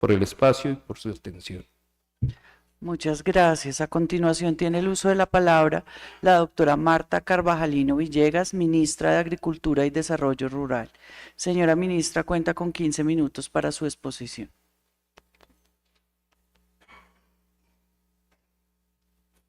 por el espacio y por su atención. Muchas gracias. A continuación tiene el uso de la palabra la doctora Marta Carvajalino Villegas, ministra de Agricultura y Desarrollo Rural. Señora ministra, cuenta con 15 minutos para su exposición.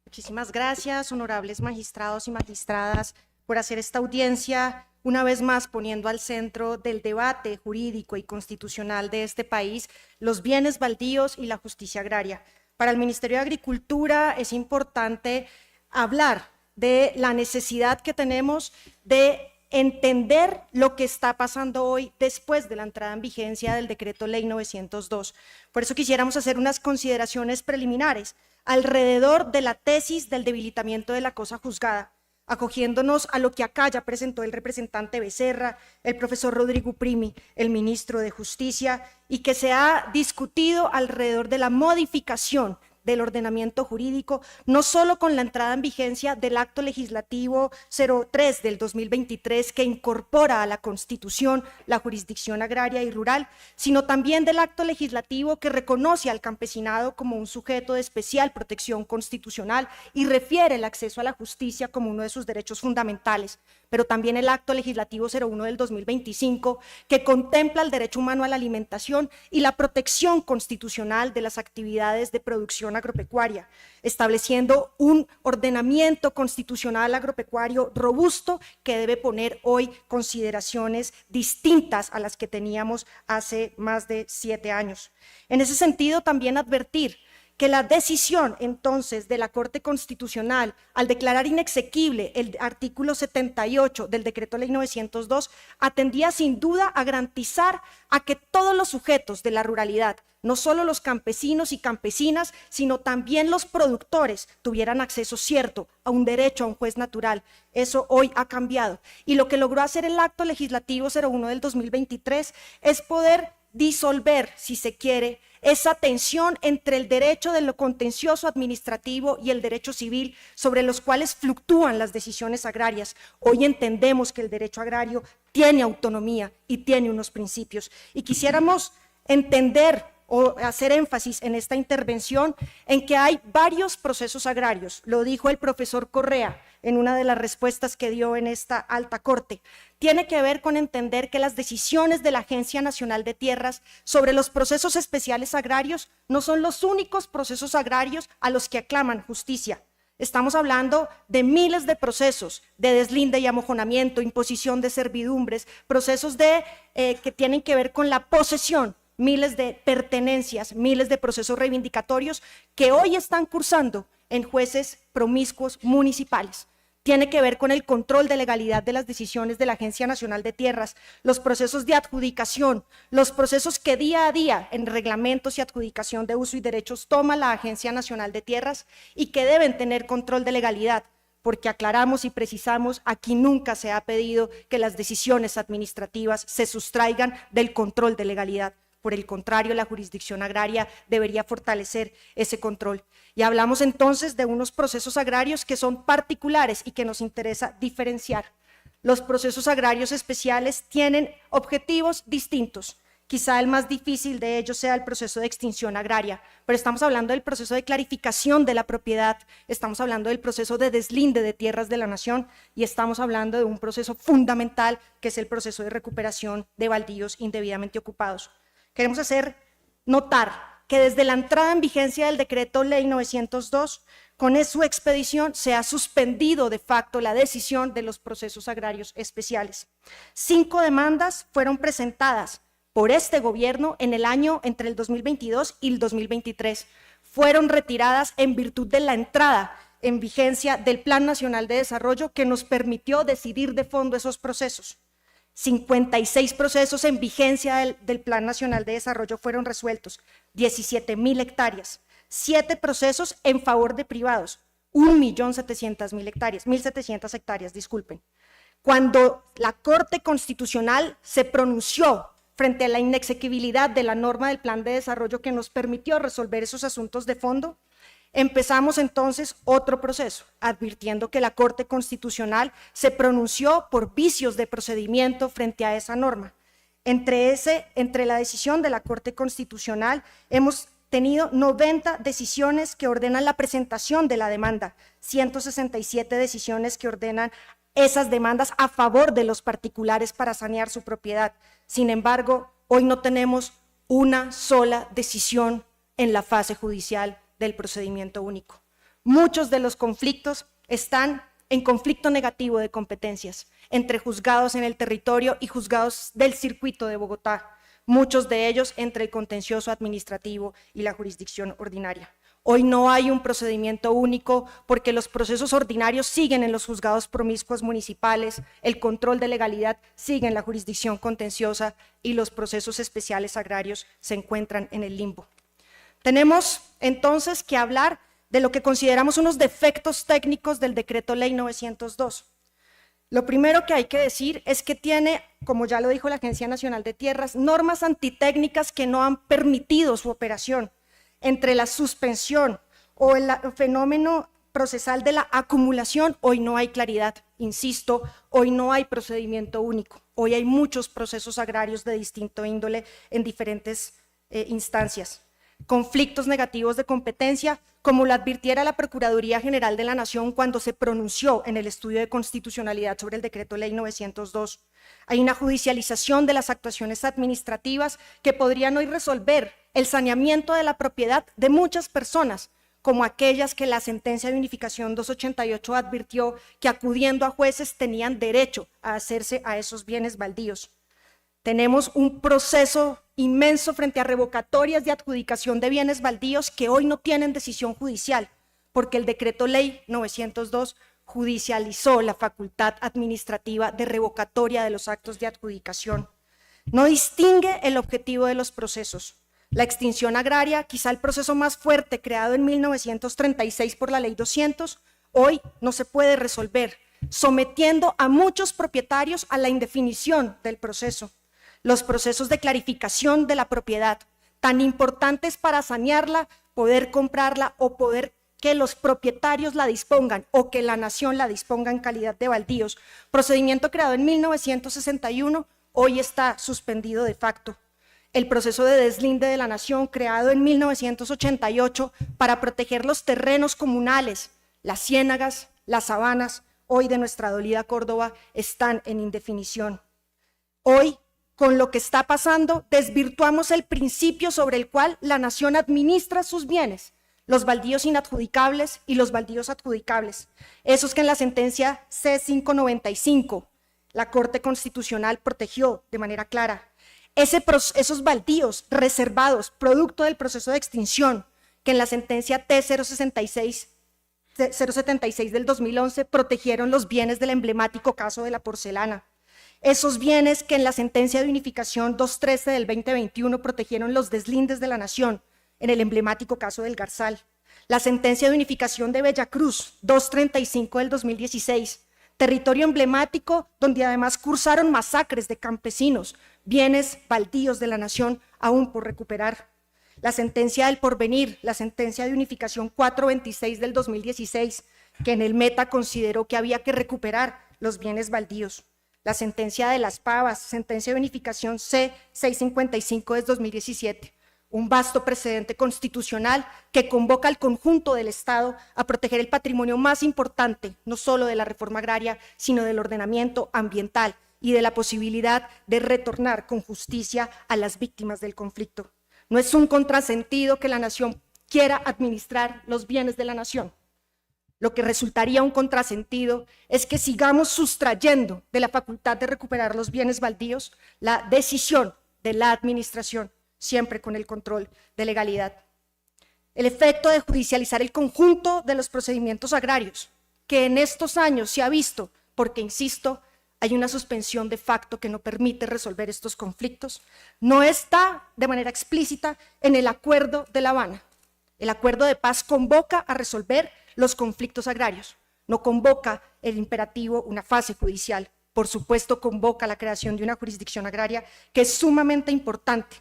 Muchísimas gracias, honorables magistrados y magistradas, por hacer esta audiencia, una vez más poniendo al centro del debate jurídico y constitucional de este país los bienes baldíos y la justicia agraria. Para el Ministerio de Agricultura es importante hablar de la necesidad que tenemos de entender lo que está pasando hoy después de la entrada en vigencia del Decreto Ley 902. Por eso quisiéramos hacer unas consideraciones preliminares alrededor de la tesis del debilitamiento de la cosa juzgada, acogiéndonos a lo que acá ya presentó el representante Becerra, el profesor Rodrigo Primi, el ministro de Justicia, y que se ha discutido alrededor de la modificación del ordenamiento jurídico, no solo con la entrada en vigencia del acto legislativo 03 del 2023 que incorpora a la Constitución la jurisdicción agraria y rural, sino también del acto legislativo que reconoce al campesinado como un sujeto de especial protección constitucional y refiere el acceso a la justicia como uno de sus derechos fundamentales, pero también el acto legislativo 01 del 2025 que contempla el derecho humano a la alimentación y la protección constitucional de las actividades de producción agropecuaria, estableciendo un ordenamiento constitucional agropecuario robusto que debe poner hoy consideraciones distintas a las que teníamos hace más de 7 años. En ese sentido, también advertir que la decisión entonces de la Corte Constitucional al declarar inexequible el artículo 78 del Decreto Ley 902 atendía sin duda a garantizar a que todos los sujetos de la ruralidad, no solo los campesinos y campesinas, sino también los productores, tuvieran acceso cierto a un derecho a un juez natural. Eso hoy ha cambiado. Y lo que logró hacer el acto legislativo 01 del 2023 es poder disolver, si se quiere, esa tensión entre el derecho de lo contencioso administrativo y el derecho civil sobre los cuales fluctúan las decisiones agrarias. Hoy entendemos que el derecho agrario tiene autonomía y tiene unos principios y quisiéramos entender o hacer énfasis en esta intervención en que hay varios procesos agrarios, lo dijo el profesor Correa en una de las respuestas que dio en esta alta corte. Tiene que ver con entender que las decisiones de la Agencia Nacional de Tierras sobre los procesos especiales agrarios no son los únicos procesos agrarios a los que aclaman justicia. Estamos hablando de miles de procesos de deslinde y amojonamiento, imposición de servidumbres, procesos que tienen que ver con la posesión, miles de pertenencias, miles de procesos reivindicatorios que hoy están cursando en jueces promiscuos municipales. Tiene que ver con el control de legalidad de las decisiones de la Agencia Nacional de Tierras, los procesos de adjudicación, los procesos que día a día en reglamentos y adjudicación de uso y derechos toma la Agencia Nacional de Tierras y que deben tener control de legalidad, porque aclaramos y precisamos, aquí nunca se ha pedido que las decisiones administrativas se sustraigan del control de legalidad. Por el contrario, la jurisdicción agraria debería fortalecer ese control. Y hablamos entonces de unos procesos agrarios que son particulares y que nos interesa diferenciar. Los procesos agrarios especiales tienen objetivos distintos. Quizá el más difícil de ellos sea el proceso de extinción agraria, pero estamos hablando del proceso de clarificación de la propiedad, estamos hablando del proceso de deslinde de tierras de la nación y estamos hablando de un proceso fundamental que es el proceso de recuperación de baldíos indebidamente ocupados. Queremos hacer notar que desde la entrada en vigencia del Decreto Ley 902, con su expedición se ha suspendido de facto la decisión de los procesos agrarios especiales. 5 demandas fueron presentadas por este gobierno en el año entre el 2022 y el 2023. Fueron retiradas en virtud de la entrada en vigencia del Plan Nacional de Desarrollo que nos permitió decidir de fondo esos procesos. 56 procesos en vigencia del Plan Nacional de Desarrollo fueron resueltos, 17.000 hectáreas, 7 procesos en favor de privados, 1.700.000 hectáreas, 1.700 hectáreas, disculpen. Cuando la Corte Constitucional se pronunció frente a la inexequibilidad de la norma del Plan de Desarrollo que nos permitió resolver esos asuntos de fondo, empezamos entonces otro proceso, advirtiendo que la Corte Constitucional se pronunció por vicios de procedimiento frente a esa norma. Entre la decisión de la Corte Constitucional hemos tenido 90 decisiones que ordenan la presentación de la demanda, 167 decisiones que ordenan esas demandas a favor de los particulares para sanear su propiedad. Sin embargo, hoy no tenemos una sola decisión en la fase judicial del procedimiento único. Muchos de los conflictos están en conflicto negativo de competencias entre juzgados en el territorio y juzgados del circuito de Bogotá, muchos de ellos entre el contencioso administrativo y la jurisdicción ordinaria. Hoy no hay un procedimiento único porque los procesos ordinarios siguen en los juzgados promiscuos municipales, el control de legalidad sigue en la jurisdicción contenciosa y los procesos especiales agrarios se encuentran en el limbo. Tenemos entonces que hablar de lo que consideramos unos defectos técnicos del Decreto Ley 902. Lo primero que hay que decir es que tiene, como ya lo dijo la Agencia Nacional de Tierras, normas antitécnicas que no han permitido su operación. Entre la suspensión o el fenómeno procesal de la acumulación, hoy no hay claridad. Insisto, hoy no hay procedimiento único. Hoy hay muchos procesos agrarios de distinto índole en diferentes instancias. Conflictos negativos de competencia, como lo advirtiera la Procuraduría General de la Nación cuando se pronunció en el estudio de constitucionalidad sobre el Decreto Ley 902. Hay una judicialización de las actuaciones administrativas que podrían hoy resolver el saneamiento de la propiedad de muchas personas, como aquellas que la sentencia de unificación 288 advirtió que acudiendo a jueces tenían derecho a hacerse a esos bienes baldíos. Tenemos un proceso inmenso frente a revocatorias de adjudicación de bienes baldíos que hoy no tienen decisión judicial, porque el Decreto Ley 902 judicializó la facultad administrativa de revocatoria de los actos de adjudicación. No distingue el objetivo de los procesos. La extinción agraria, quizá el proceso más fuerte creado en 1936 por la Ley 200, hoy no se puede resolver, sometiendo a muchos propietarios a la indefinición del proceso. Los procesos de clarificación de la propiedad, tan importantes para sanearla, poder comprarla o poder que los propietarios la dispongan o que la nación la disponga en calidad de baldíos. Procedimiento creado en 1961, hoy está suspendido de facto. El proceso de deslinde de la nación creado en 1988 para proteger los terrenos comunales, las ciénagas, las sabanas, hoy de nuestra dolida Córdoba, están en indefinición. Hoy, con lo que está pasando, desvirtuamos el principio sobre el cual la nación administra sus bienes, los baldíos inadjudicables y los baldíos adjudicables, esos que en la sentencia C595 la Corte Constitucional protegió de manera clara. Esos baldíos reservados, producto del proceso de extinción, que en la sentencia T076 del 2011 protegieron los bienes del emblemático caso de la porcelana. Esos bienes que en la sentencia de unificación 213 del 2021 protegieron los deslindes de la nación en el emblemático caso del Garzal. La sentencia de unificación de Bellacruz 235 del 2016, territorio emblemático donde además cursaron masacres de campesinos, bienes baldíos de la nación aún por recuperar. La sentencia del Porvenir, la sentencia de unificación 426 del 2016, que en el Meta consideró que había que recuperar los bienes baldíos. La sentencia de Las Pavas, sentencia de unificación C655 de 2017, un vasto precedente constitucional que convoca al conjunto del Estado a proteger el patrimonio más importante, no solo de la reforma agraria, sino del ordenamiento ambiental y de la posibilidad de retornar con justicia a las víctimas del conflicto. No es un contrasentido que la nación quiera administrar los bienes de la nación. Lo que resultaría un contrasentido es que sigamos sustrayendo de la facultad de recuperar los bienes baldíos la decisión de la administración, siempre con el control de legalidad. El efecto de judicializar el conjunto de los procedimientos agrarios, que en estos años se ha visto, porque insisto, hay una suspensión de facto que no permite resolver estos conflictos, no está de manera explícita en el Acuerdo de La Habana. El Acuerdo de Paz convoca a resolver los conflictos agrarios, no convoca el imperativo una fase judicial. Por supuesto, convoca la creación de una jurisdicción agraria que es sumamente importante.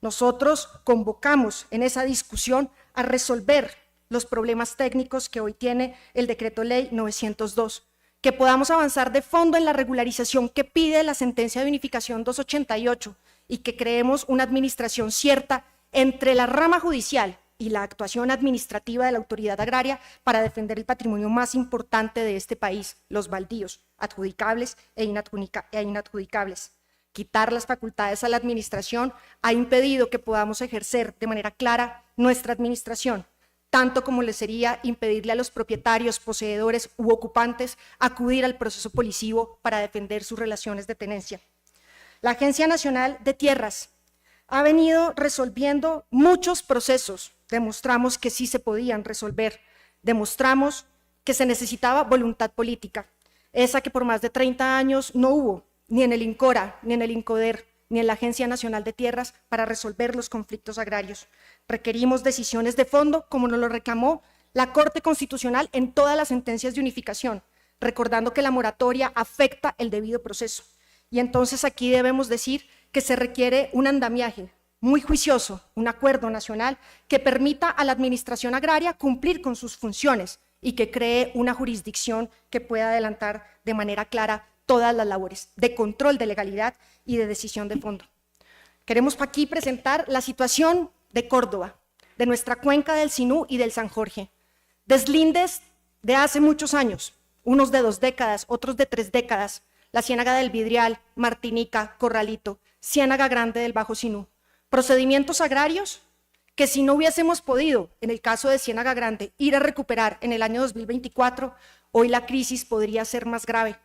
Nosotros convocamos en esa discusión a resolver los problemas técnicos que hoy tiene el Decreto Ley 902, que podamos avanzar de fondo en la regularización que pide la sentencia de unificación 288 y que creemos una administración cierta entre la rama judicial y la actuación administrativa de la autoridad agraria para defender el patrimonio más importante de este país, los baldíos, adjudicables e inadjudicables. Quitar las facultades a la administración ha impedido que podamos ejercer de manera clara nuestra administración, tanto como le sería impedirle a los propietarios, poseedores u ocupantes acudir al proceso policivo para defender sus relaciones de tenencia. La Agencia Nacional de Tierras ha venido resolviendo muchos procesos. Demostramos que sí se podían resolver. Demostramos que se necesitaba voluntad política, esa que por más de 30 años no hubo, ni en el INCORA, ni en el INCODER, ni en la Agencia Nacional de Tierras para resolver los conflictos agrarios. Requerimos decisiones de fondo, como nos lo reclamó la Corte Constitucional en todas las sentencias de unificación, recordando que la moratoria afecta el debido proceso. Y entonces aquí debemos decir que se requiere un andamiaje muy juicioso, un acuerdo nacional que permita a la administración agraria cumplir con sus funciones y que cree una jurisdicción que pueda adelantar de manera clara todas las labores de control de legalidad y de decisión de fondo. Queremos aquí presentar la situación de Córdoba, de nuestra cuenca del Sinú y del San Jorge. Deslindes de hace muchos años, unos de 2 décadas, otros de 3 décadas, la Ciénaga del Vidrial, Martinica, Corralito, Ciénaga Grande del Bajo Sinú. Procedimientos agrarios que si no hubiésemos podido, en el caso de Ciénaga Grande, ir a recuperar en el año 2024, hoy la crisis podría ser más grave.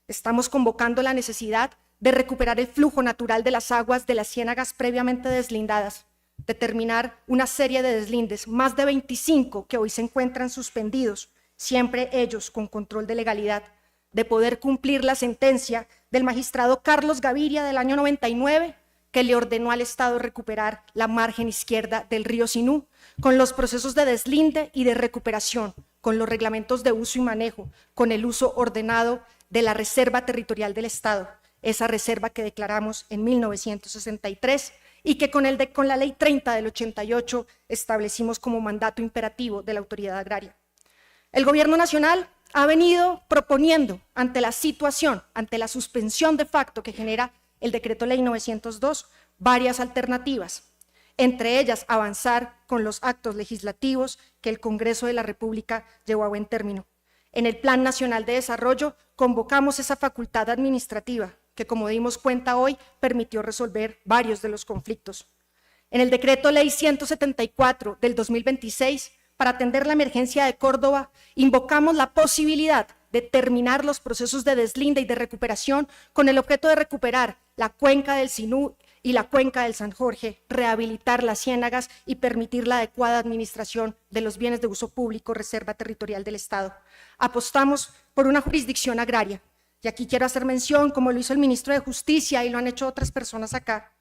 Estamos convocando la necesidad de recuperar el flujo natural de las aguas de las ciénagas previamente deslindadas, determinar una serie de deslindes, más de 25 que hoy se encuentran suspendidos, siempre ellos con control de legalidad, de poder cumplir la sentencia del magistrado Carlos Gaviria del año 99, que le ordenó al Estado recuperar la margen izquierda del río Sinú, con los procesos de deslinde y de recuperación, con los reglamentos de uso y manejo, con el uso ordenado de la Reserva Territorial del Estado, esa reserva que declaramos en 1963 y que con la Ley 30 del 88 establecimos como mandato imperativo de la autoridad agraria. El Gobierno Nacional ha venido proponiendo ante la situación, ante la suspensión de facto que genera el Decreto Ley 902, varias alternativas, entre ellas avanzar con los actos legislativos que el Congreso de la República llevó a buen término. En el Plan Nacional de Desarrollo convocamos esa facultad administrativa que, como dimos cuenta hoy, permitió resolver varios de los conflictos. En el Decreto Ley 174 del 2026, para atender la emergencia de Córdoba, invocamos la posibilidad de terminar los procesos de deslinde y de recuperación con el objeto de recuperar la cuenca del Sinú y la cuenca del San Jorge, rehabilitar las ciénagas y permitir la adecuada administración de los bienes de uso público, reserva territorial del Estado. Apostamos por una jurisdicción agraria, y aquí quiero hacer mención, como lo hizo el ministro de Justicia y lo han hecho otras personas acá.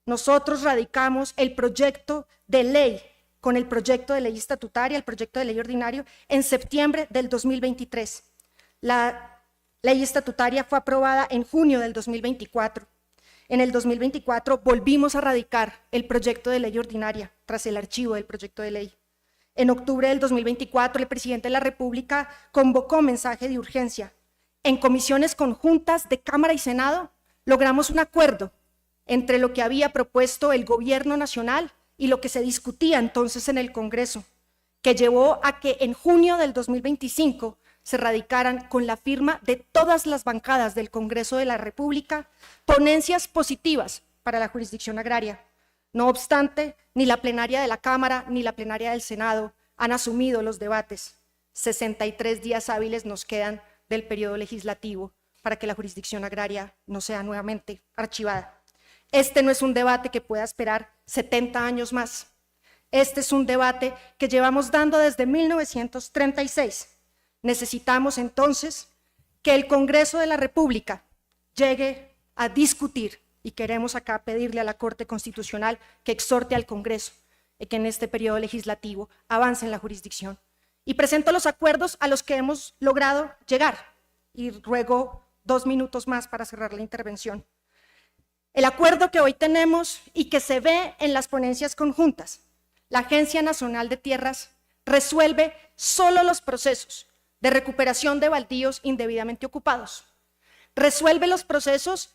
Nosotros radicamos el proyecto de ley con el proyecto de ley estatutaria, el proyecto de ley ordinario, en septiembre del 2023. La ley estatutaria fue aprobada en junio del 2024. En el 2024 volvimos a radicar el proyecto de ley ordinaria tras el archivo del proyecto de ley. En octubre del 2024, el presidente de la República convocó mensaje de urgencia. En comisiones conjuntas de Cámara y Senado logramos un acuerdo entre lo que había propuesto el Gobierno Nacional y lo que se discutía entonces en el Congreso, que llevó a que en junio del 2025 se radicaran con la firma de todas las bancadas del Congreso de la República ponencias positivas para la jurisdicción agraria. No obstante, ni la plenaria de la Cámara ni la plenaria del Senado han asumido los debates. 63 días hábiles nos quedan del periodo legislativo para que la jurisdicción agraria no sea nuevamente archivada. Este no es un debate que pueda esperar 70 años más. Este es un debate que llevamos dando desde 1936. Necesitamos entonces que el Congreso de la República llegue a discutir y queremos acá pedirle a la Corte Constitucional que exhorte al Congreso y que en este periodo legislativo avance en la jurisdicción. Y presento los acuerdos a los que hemos logrado llegar y ruego 2 minutos más para cerrar la intervención. El acuerdo que hoy tenemos y que se ve en las ponencias conjuntas, la Agencia Nacional de Tierras resuelve solo los procesos de recuperación de baldíos indebidamente ocupados. Resuelve los procesos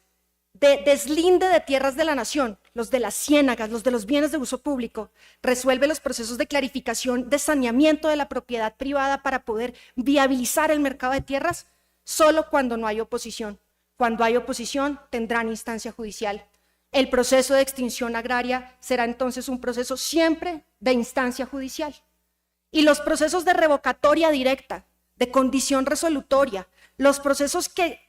de deslinde de tierras de la nación, los de las ciénagas, los de los bienes de uso público. Resuelve los procesos de clarificación, de saneamiento de la propiedad privada para poder viabilizar el mercado de tierras solo cuando no hay oposición. Cuando hay oposición tendrán instancia judicial. El proceso de extinción agraria será entonces un proceso siempre de instancia judicial. Y los procesos de revocatoria directa, de condición resolutoria, los procesos que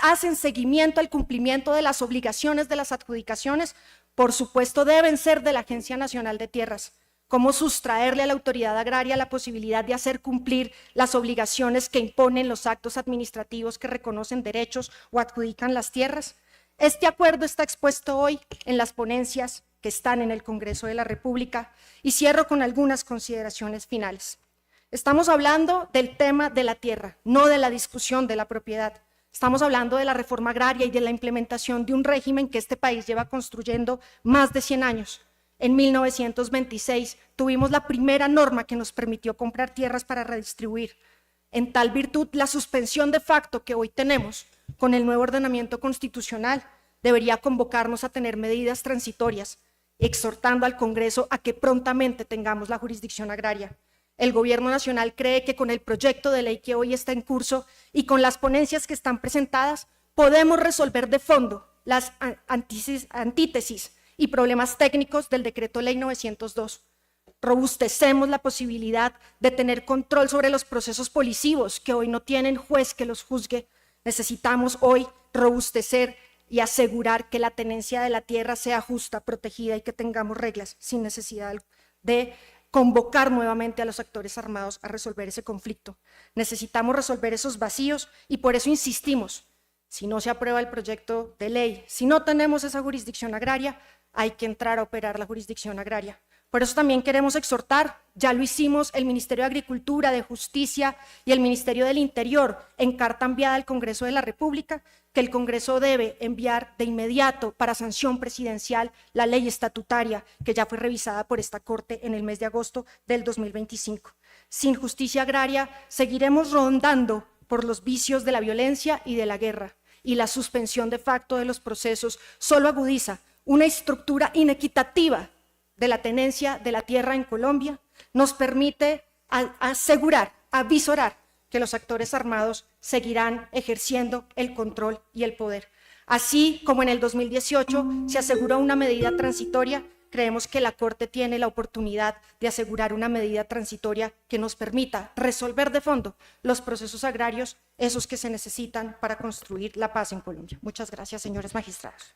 hacen seguimiento al cumplimiento de las obligaciones de las adjudicaciones, por supuesto deben ser de la Agencia Nacional de Tierras. Cómo sustraerle a la autoridad agraria la posibilidad de hacer cumplir las obligaciones que imponen los actos administrativos que reconocen derechos o adjudican las tierras. Este acuerdo está expuesto hoy en las ponencias que están en el Congreso de la República y cierro con algunas consideraciones finales. Estamos hablando del tema de la tierra, no de la discusión de la propiedad. Estamos hablando de la reforma agraria y de la implementación de un régimen que este país lleva construyendo más de 100 años. En 1926 tuvimos la primera norma que nos permitió comprar tierras para redistribuir. En tal virtud, la suspensión de facto que hoy tenemos con el nuevo ordenamiento constitucional debería convocarnos a tener medidas transitorias, exhortando al Congreso a que prontamente tengamos la jurisdicción agraria. El Gobierno Nacional cree que con el proyecto de ley que hoy está en curso y con las ponencias que están presentadas, podemos resolver de fondo las antítesis y problemas técnicos del Decreto Ley 902. Robustecemos la posibilidad de tener control sobre los procesos policivos que hoy no tienen juez que los juzgue. Necesitamos hoy robustecer y asegurar que la tenencia de la tierra sea justa, protegida y que tengamos reglas sin necesidad de convocar nuevamente a los actores armados a resolver ese conflicto. Necesitamos resolver esos vacíos y por eso insistimos, si no se aprueba el proyecto de ley, si no tenemos esa jurisdicción agraria, hay que entrar a operar la jurisdicción agraria. Por eso también queremos exhortar, ya lo hicimos el Ministerio de Agricultura, de Justicia y el Ministerio del Interior en carta enviada al Congreso de la República, que el Congreso debe enviar de inmediato para sanción presidencial la ley estatutaria que ya fue revisada por esta Corte en el mes de agosto del 2025. Sin justicia agraria seguiremos rondando por los vicios de la violencia y de la guerra, y la suspensión de facto de los procesos solo agudiza una estructura inequitativa de la tenencia de la tierra en Colombia, nos permite asegurar, avisorar que los actores armados seguirán ejerciendo el control y el poder. Así como en el 2018 se aseguró una medida transitoria, creemos que la Corte tiene la oportunidad de asegurar una medida transitoria que nos permita resolver de fondo los procesos agrarios, esos que se necesitan para construir la paz en Colombia. Muchas gracias, señores magistrados.